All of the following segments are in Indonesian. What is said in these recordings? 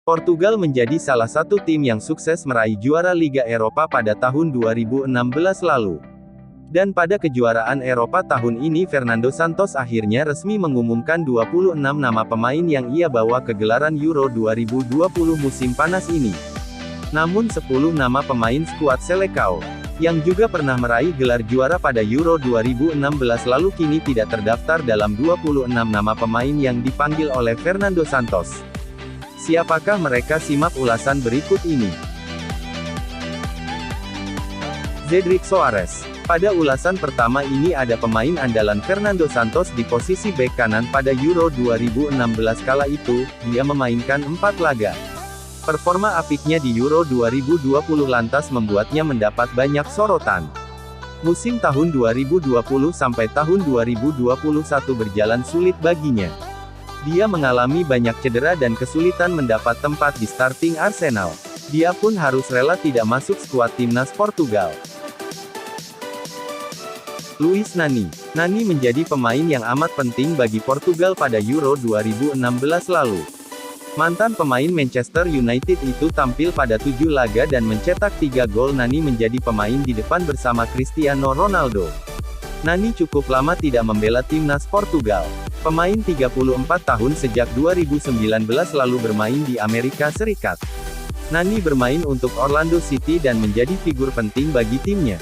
Portugal menjadi salah satu tim yang sukses meraih juara Liga Eropa pada tahun 2016 lalu. Dan pada kejuaraan Eropa tahun ini Fernando Santos akhirnya resmi mengumumkan 26 nama pemain yang ia bawa ke gelaran Euro 2020 musim panas ini. Namun 10 nama pemain skuad Seleção, yang juga pernah meraih gelar juara pada Euro 2016 lalu kini tidak terdaftar dalam 26 nama pemain yang dipanggil oleh Fernando Santos. Siapakah mereka? Simak ulasan berikut ini. Cedric Soares. Pada ulasan pertama ini ada pemain andalan Fernando Santos di posisi bek kanan pada Euro 2016 kala itu, dia memainkan 4 laga. Performa apiknya di Euro 2020 lantas membuatnya mendapat banyak sorotan. Musim tahun 2020 sampai tahun 2021 berjalan sulit baginya. Dia mengalami banyak cedera dan kesulitan mendapat tempat di starting Arsenal. Dia pun harus rela tidak masuk skuad timnas Portugal. Luis Nani. Nani menjadi pemain yang amat penting bagi Portugal pada Euro 2016 lalu. Mantan pemain Manchester United itu tampil pada 7 laga dan mencetak 3 gol. Nani menjadi pemain di depan bersama Cristiano Ronaldo. Nani cukup lama tidak membela timnas Portugal. Pemain 34 tahun sejak 2019 lalu bermain di Amerika Serikat. Nani bermain untuk Orlando City dan menjadi figur penting bagi timnya.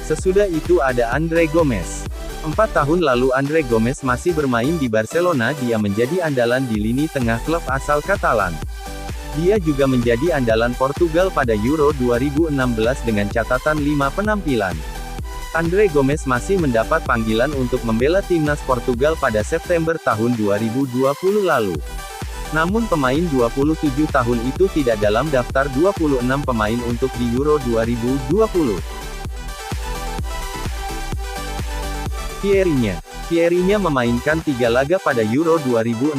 Sesudah itu ada André Gomes. 4 tahun lalu André Gomes masih bermain di Barcelona. Dia menjadi andalan di lini tengah klub asal Katalan. Dia juga menjadi andalan Portugal pada Euro 2016 dengan catatan 5 penampilan. André Gomes masih mendapat panggilan untuk membela timnas Portugal pada September tahun 2020 lalu. Namun pemain 27 tahun itu tidak dalam daftar 26 pemain untuk di Euro 2020. Vierinya memainkan 3 laga pada Euro 2016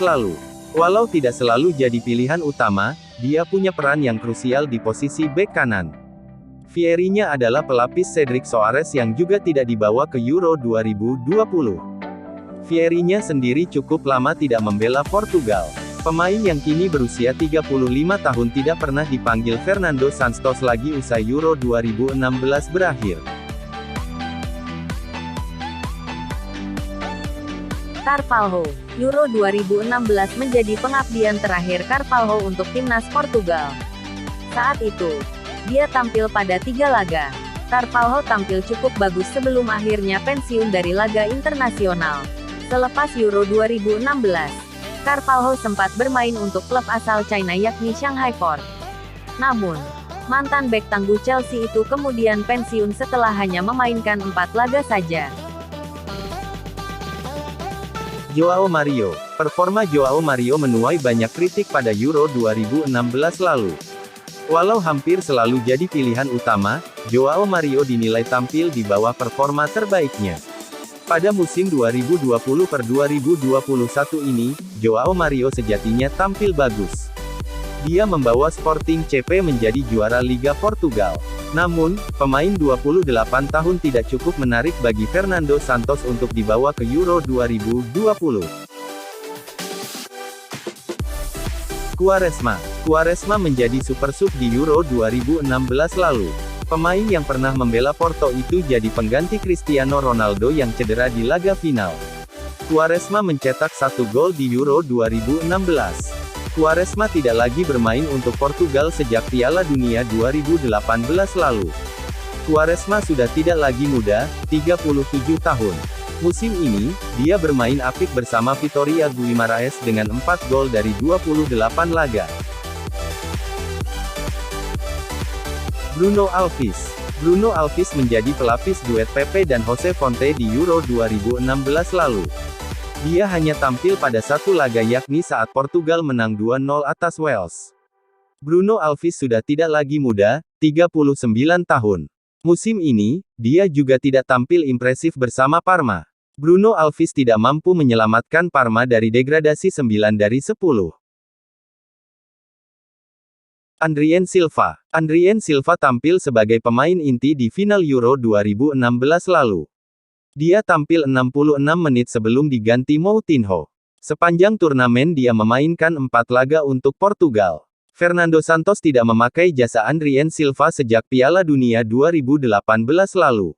lalu. Walau tidak selalu jadi pilihan utama, dia punya peran yang krusial di posisi bek kanan. Vierinya adalah pelapis Cedric Soares yang juga tidak dibawa ke Euro 2020. Vierinya sendiri cukup lama tidak membela Portugal. Pemain yang kini berusia 35 tahun tidak pernah dipanggil Fernando Santos lagi usai Euro 2016 berakhir. Carvalho. Euro 2016 menjadi pengabdian terakhir Carvalho untuk timnas Portugal. Saat itu, dia tampil pada 3 laga. Carvalho tampil cukup bagus sebelum akhirnya pensiun dari laga internasional. Selepas Euro 2016, Carvalho sempat bermain untuk klub asal China yakni Shanghai Port. Namun, mantan bek tangguh Chelsea itu kemudian pensiun setelah hanya memainkan 4 laga saja. Joao Mario. Performa Joao Mario menuai banyak kritik pada Euro 2016 lalu. Walau hampir selalu jadi pilihan utama, Joao Mario dinilai tampil di bawah performa terbaiknya. Pada musim 2020-2021 ini, Joao Mario sejatinya tampil bagus. Dia membawa Sporting CP menjadi juara Liga Portugal. Namun, pemain 28 tahun tidak cukup menarik bagi Fernando Santos untuk dibawa ke Euro 2020. Quaresma menjadi super sub di Euro 2016 lalu. Pemain yang pernah membela Porto itu jadi pengganti Cristiano Ronaldo yang cedera di laga final. Quaresma mencetak 1 gol di Euro 2016. Quaresma tidak lagi bermain untuk Portugal sejak Piala Dunia 2018 lalu. Quaresma sudah tidak lagi muda, 37 tahun. Musim ini, dia bermain apik bersama Vitória Guimarães dengan 4 gol dari 28 laga. Bruno Alves menjadi pelapis duet Pepe dan Jose Fonte di Euro 2016 lalu. Dia hanya tampil pada 1 laga yakni saat Portugal menang 2-0 atas Wales. Bruno Alves sudah tidak lagi muda, 39 tahun. Musim ini, dia juga tidak tampil impresif bersama Parma. Bruno Alves tidak mampu menyelamatkan Parma dari degradasi 9 dari 10. Adrien Silva tampil sebagai pemain inti di final Euro 2016 lalu. Dia tampil 66 menit sebelum diganti Moutinho. Sepanjang turnamen dia memainkan 4 laga untuk Portugal. Fernando Santos tidak memakai jasa Adrien Silva sejak Piala Dunia 2018 lalu.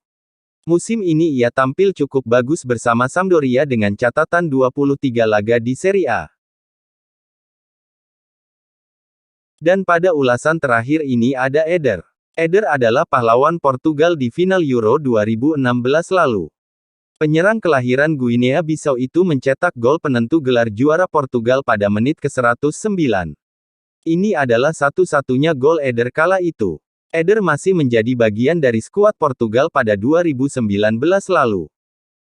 Musim ini ia tampil cukup bagus bersama Sampdoria dengan catatan 23 laga di Serie A. Dan pada ulasan terakhir ini ada Eder. Eder adalah pahlawan Portugal di final Euro 2016 lalu. Penyerang kelahiran Guinea Bissau itu mencetak gol penentu gelar juara Portugal pada menit ke-109. Ini adalah satu-satunya gol Eder kala itu. Eder masih menjadi bagian dari skuad Portugal pada 2019 lalu.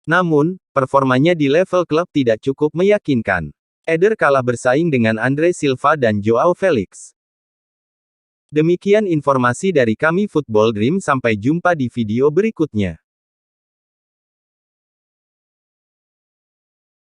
Namun, performanya di level klub tidak cukup meyakinkan. Eder kalah bersaing dengan Andre Silva dan Joao Felix. Demikian informasi dari kami Football Dream, sampai jumpa di video berikutnya.